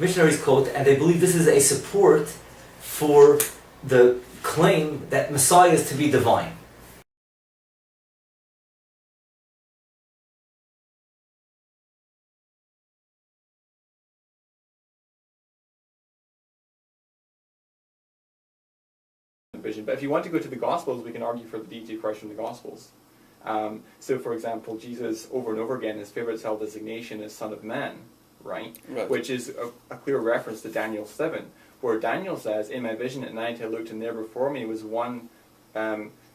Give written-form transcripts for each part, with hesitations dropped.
missionaries quote, and they believe this is a support for the claim that Messiah is to be divine. Vision. But if you want to go to the Gospels, we can argue for the deity of Christ from the Gospels. So, for example, Jesus, over and over again, his favorite self-designation is Son of Man, right? Which is a clear reference to Daniel 7, where Daniel says, "In my vision at night I looked, and there before me was one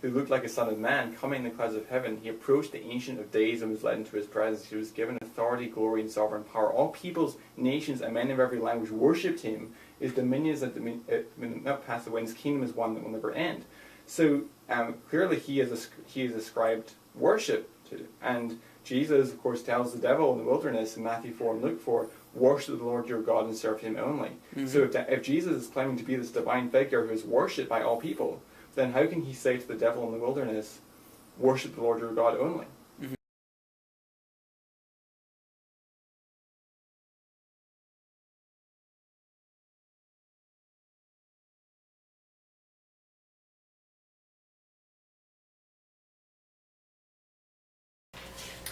who looked like a son of man, coming in the clouds of heaven. He approached the Ancient of Days and was led into his presence. He was given authority, glory, and sovereign power. All peoples, nations, and men of every language worshipped him. His dominion is not pass away, and his kingdom is one that will never end." So clearly he is ascribed worship to. And Jesus, of course, tells the devil in the wilderness in Matthew 4 and Luke 4, "Worship the Lord your God and serve him only." Mm-hmm. So if Jesus is claiming to be this divine figure who is worshipped by all people, then how can he say to the devil in the wilderness, "Worship the Lord your God only"? Mm-hmm.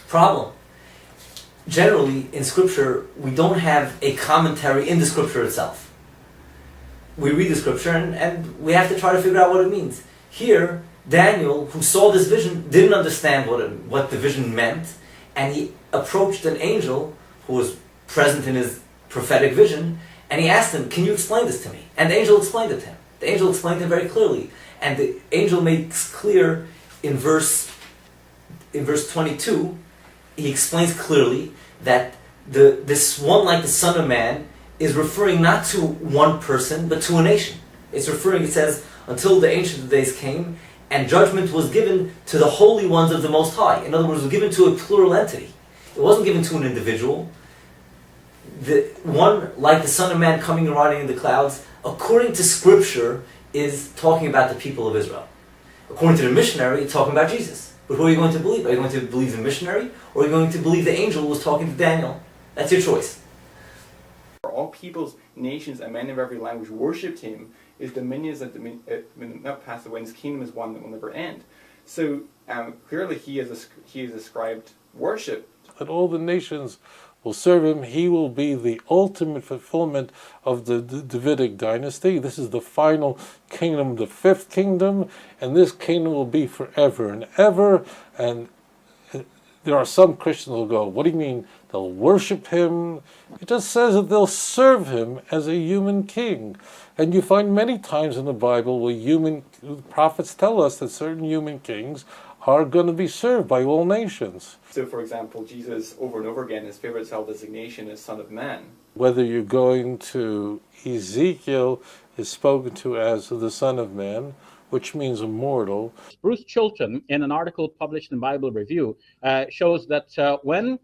Problem. Generally, in Scripture, we don't have a commentary in the Scripture itself. We read the Scripture and we have to try to figure out what it means. Here, Daniel, who saw this vision, didn't understand what the vision meant, and he approached an angel who was present in his prophetic vision, and he asked him, "Can you explain this to me?" And the angel explained it to him. The angel explained it very clearly. And the angel makes clear in verse 22, he explains clearly that this one like the Son of Man is referring not to one person, but to a nation. It's referring, it says, until the Ancient of Days came, and judgment was given to the holy ones of the Most High. In other words, it was given to a plural entity. It wasn't given to an individual. The one like the Son of Man coming and riding in the clouds, according to Scripture, is talking about the people of Israel. According to the missionary, it's talking about Jesus. But who are you going to believe? Are you going to believe the missionary, or are you going to believe the angel who was talking to Daniel? That's your choice. All peoples, nations, and men of every language worshipped him. His dominion is not pass away, and his kingdom is one that will never end. So clearly he is ascribed worship. And all the nations will serve him. He will be the ultimate fulfillment of the Davidic dynasty. This is the final kingdom, the fifth kingdom, and this kingdom will be forever and ever. And there are some Christians who will go, "What do you mean they'll worship him?" It just says that they'll serve him as a human king. And you find many times in the Bible where prophets tell us that certain human kings are going to be served by all nations. So, for example, Jesus, over and over again, his favorite self-designation is Son of Man. Whether you're going to Ezekiel, is spoken to as the Son of Man, which means immortal. Bruce Chilton, in an article published in Bible Review, shows that when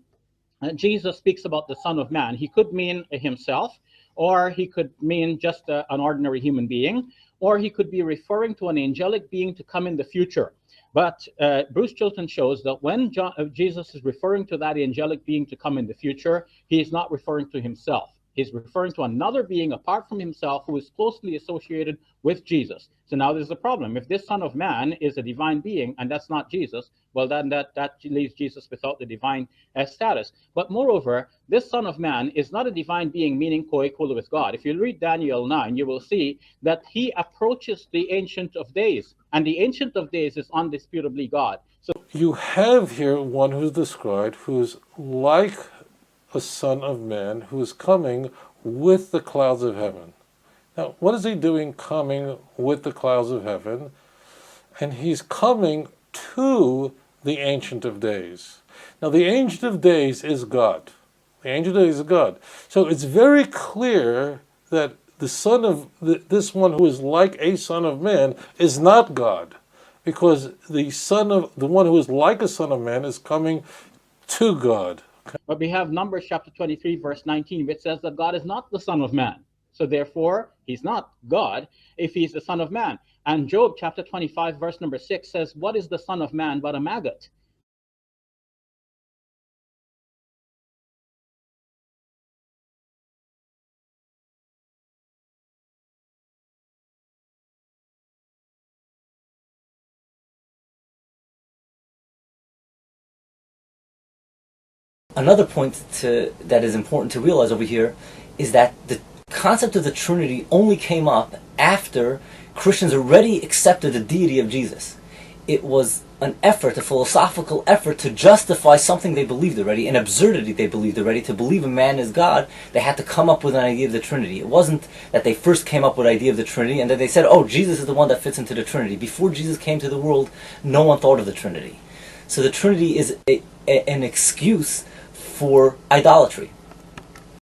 Jesus speaks about the Son of Man, he could mean himself, or he could mean just an ordinary human being, or he could be referring to an angelic being to come in the future. But Bruce Chilton shows that when Jesus is referring to that angelic being to come in the future, he is not referring to himself. He's referring to another being apart from himself who is closely associated with Jesus. So now there's a problem. If this Son of Man is a divine being and that's not Jesus, well, then that leaves Jesus without the divine status. But moreover, this Son of Man is not a divine being, meaning co-equal with God. If you read Daniel 9, you will see that he approaches the Ancient of Days, and the Ancient of Days is undisputably God. So you have here one who's described who's like a Son of Man who is coming with the clouds of heaven. Now, what is he doing coming with the clouds of heaven? And he's coming to the Ancient of Days. Now, the Ancient of Days is God. The Ancient of Days is God. So it's very clear that the son of this one who is like a Son of Man is not God, because the one who is like a Son of Man is coming to God. But we have Numbers chapter 23, verse 19, which says that God is not the Son of Man. So therefore, he's not God if he's the Son of Man. And Job chapter 25, verse number 6 says, "What is the Son of Man but a maggot?" Another point that is important to realize over here is that the concept of the Trinity only came up after Christians already accepted the deity of Jesus. It was an effort, a philosophical effort, to justify something they believed already, an absurdity they believed already. To believe a man is God, they had to come up with an idea of the Trinity. It wasn't that they first came up with the idea of the Trinity and then they said, oh, Jesus is the one that fits into the Trinity. Before Jesus came to the world, no one thought of the Trinity. So the Trinity is an excuse for idolatry.